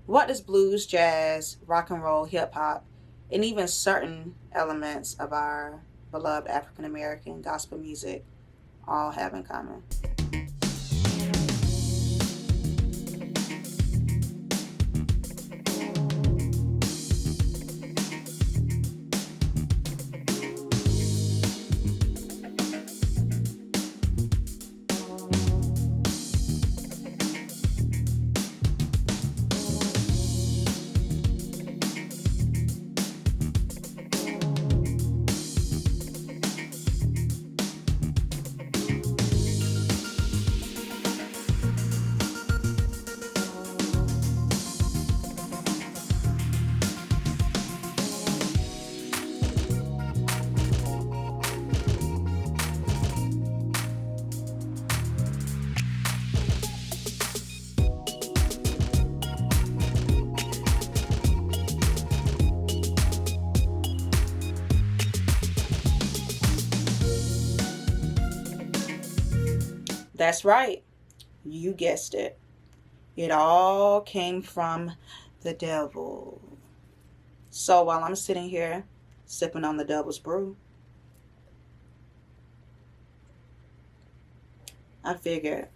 What does blues, jazz, rock and roll, hip hop, and even certain elements of our beloved African American gospel music all have in common? That's right. You guessed it. It all came from the devil. So while I'm sitting here sipping on the devil's brew, I figured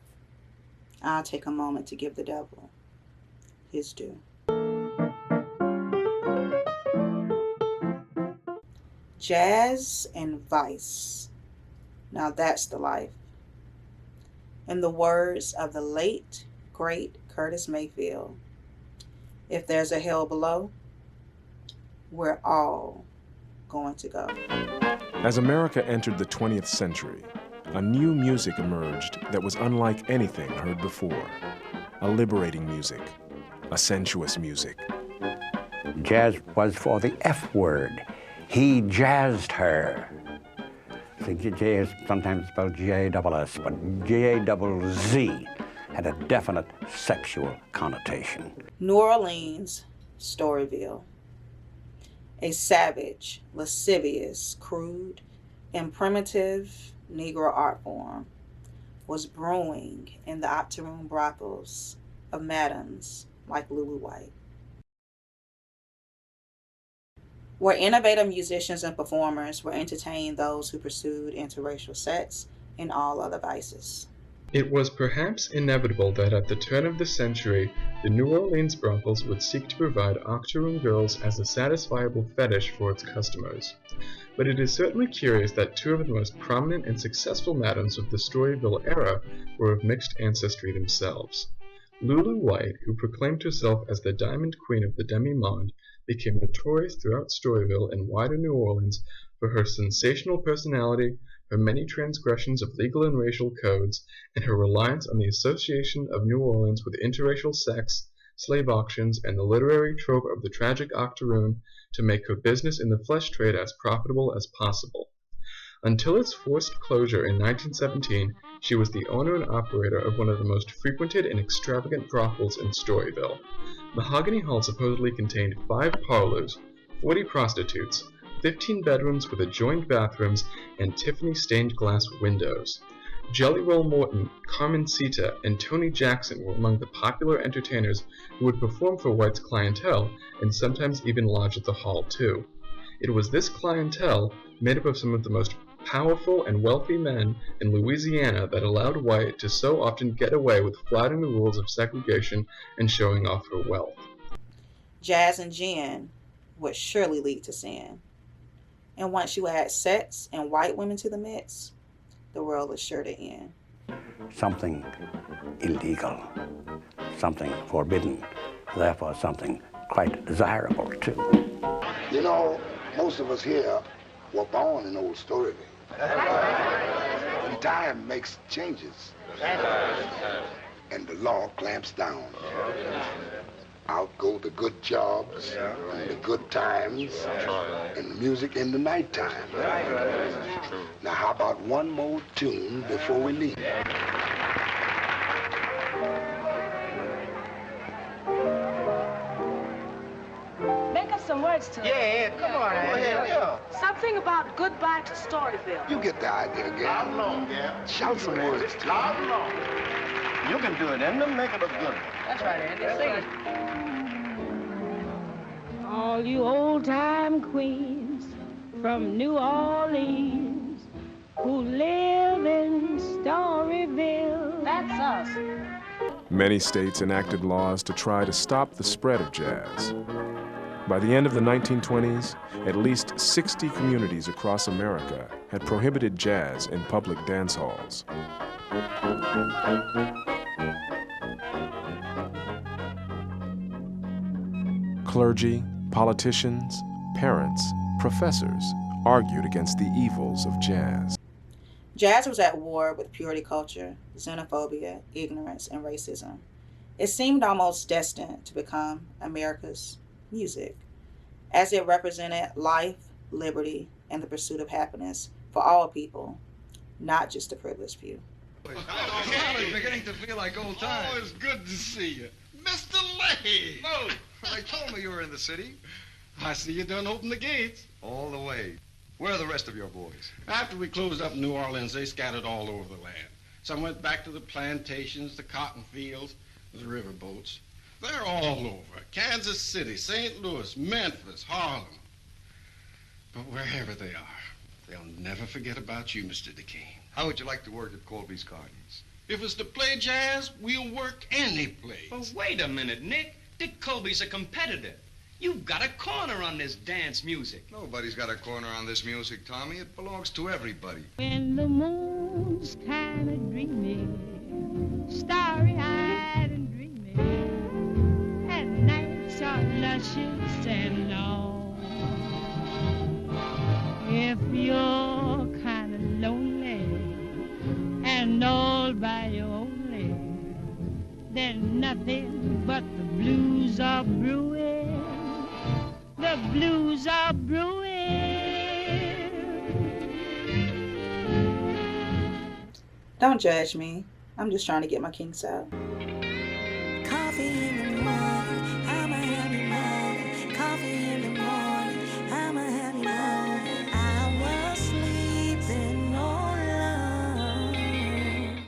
I'll take a moment to give the devil his due. Jazz and vice. Now that's the life. In the words of the late, great Curtis Mayfield, if there's a hell below, we're all going to go. As America entered the 20th century, a new music emerged that was unlike anything heard before. A liberating music, a sensuous music. Jazz was for the F word. He jazzed her. The J is sometimes spelled J-double-S, but J-double-Z had a definite sexual connotation. New Orleans, Storyville. A savage, lascivious, crude, and primitive Negro art form was brewing in the octoroon brothels of madams like Lulu White, where innovative musicians and performers were entertaining those who pursued interracial sex and all other vices. It was perhaps inevitable that at the turn of the century, the New Orleans brothels would seek to provide octoroon girls as a satisfiable fetish for its customers. But it is certainly curious that two of the most prominent and successful madams of the Storyville era were of mixed ancestry themselves. Lulu White, who proclaimed herself as the Diamond Queen of the demi-monde, became notorious throughout Storyville and wider New Orleans for her sensational personality, her many transgressions of legal and racial codes, and her reliance on the association of New Orleans with interracial sex, slave auctions, and the literary trope of the tragic octoroon to make her business in the flesh trade as profitable as possible. Until its forced closure in 1917, she was the owner and operator of one of the most frequented and extravagant brothels in Storyville. Mahogany Hall supposedly contained 5 parlors, 40 prostitutes, 15 bedrooms with adjoined bathrooms, and Tiffany stained glass windows. Jelly Roll Morton, Carmencita, and Tony Jackson were among the popular entertainers who would perform for White's clientele and sometimes even lodge at the hall too. It was this clientele, made up of some of the most powerful and wealthy men in Louisiana, that allowed White to so often get away with flouting the rules of segregation and showing off her wealth. Jazz and gin would surely lead to sin. And once you add sex and white women to the mix, the world is sure to end. Something illegal, something forbidden, therefore something quite desirable too. You know, most of us here were born in old Storyville. When time makes changes and the law clamps down, out go the good jobs and the good times and the music in the nighttime. Now how about one more tune before we leave? Make up some words to it. Yeah, come on, go ahead, yeah. Something about goodbye to Storyville. You get the idea, Gary. Loud and long, yeah. Shout some words to Loud and long. You can do it, Enda. Make it a good one. That's right, Andy. Sing it. All you old-time queens from New Orleans who live in Storyville. That's us. Many states enacted laws to try to stop the spread of jazz. By the end of the 1920s, at least 60 communities across America had prohibited jazz in public dance halls. Clergy, politicians, parents, professors argued against the evils of jazz. Jazz was at war with purity culture, xenophobia, ignorance, and racism. It seemed almost destined to become America's music, as it represented life, liberty, and the pursuit of happiness for all people, not just the privileged few. It's beginning to feel like old times. Oh, it's good to see you. Mr. Lay! No, they told me you were in the city. I see you done opened the gates. All the way. Where are the rest of your boys? After we closed up New Orleans, they scattered all over the land. Some went back to the plantations, the cotton fields, the river boats. They're all over. Kansas City, St. Louis, Memphis, Harlem. But wherever they are, they'll never forget about you, Mr. DeCane. How would you like to work at Colby's Gardens? If it's to play jazz, we'll work any place. Well, wait a minute, Nick. Dick Colby's a competitor. You've got a corner on this dance music. Nobody's got a corner on this music, Tommy. It belongs to everybody. When the moon's kind of dreamy, starry-eyed and dreamy, and nights are luscious and long. If you're kind of lonely and all by your only, then nothing but the blues are brewing. The blues are brewing. Don't judge me. I'm just trying to get my kinks out.